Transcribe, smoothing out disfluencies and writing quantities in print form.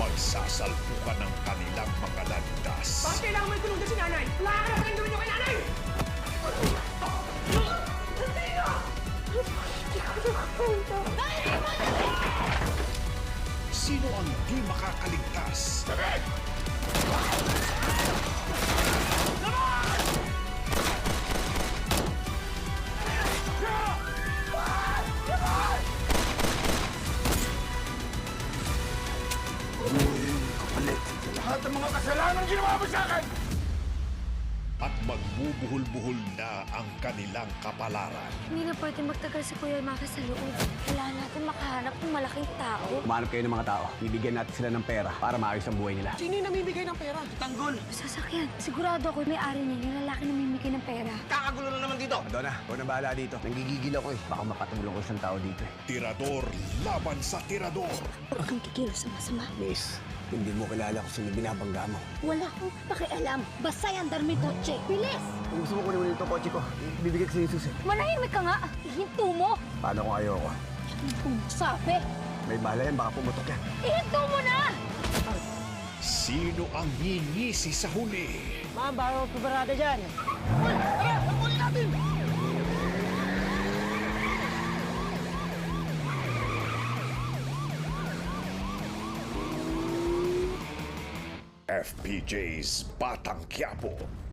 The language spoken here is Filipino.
magsasalpukan ng kanilang mga landas. Bakit kailangan mo ikulong si nanay? Wala ka na paging gawin niyo kay nanay! Sino ang di makakaligtas? Lahat ng mga kasalanan ginawa mo sa akin! At magbubuhol-buhol na ang kanilang kapalaran. Hindi na pwede magtagal si Kuya Maki sa loob. Kailangan natin makahanap ng malaking tao. Umanap kayo ng mga tao. Bibigyan natin sila ng pera para maayos ang buhay nila. Sino yung namimigay ng pera? Tanggol! Sasakyan. Sigurado ako may-ari niya yung lalaki na mimigay ng pera. Kakagulo na naman dito! Madonna, ikaw na bahala dito. Nanggigigil ako eh. Baka makatulong ko isang tao dito eh. Tirador laban sa tirador. Huwag kang kikilos sa masama. Miss, hindi mo kilala kung sino binabangga mo. Wala akong pakialam. Basta yan, Darmi Kotse. Bilis! Kung gusto mo kunin mo itong kotse ko, bibigay ko sa Jesus eh. Manahimik ka nga. Ihinto mo. Paano kung ayoko? Kung sabi, May bala yan, baka pumutok yan. ihinto mo na! Sino ang ngingisi sa huli? Ma'am, baka pubarada dyan. FPJ's Batang Quiapo.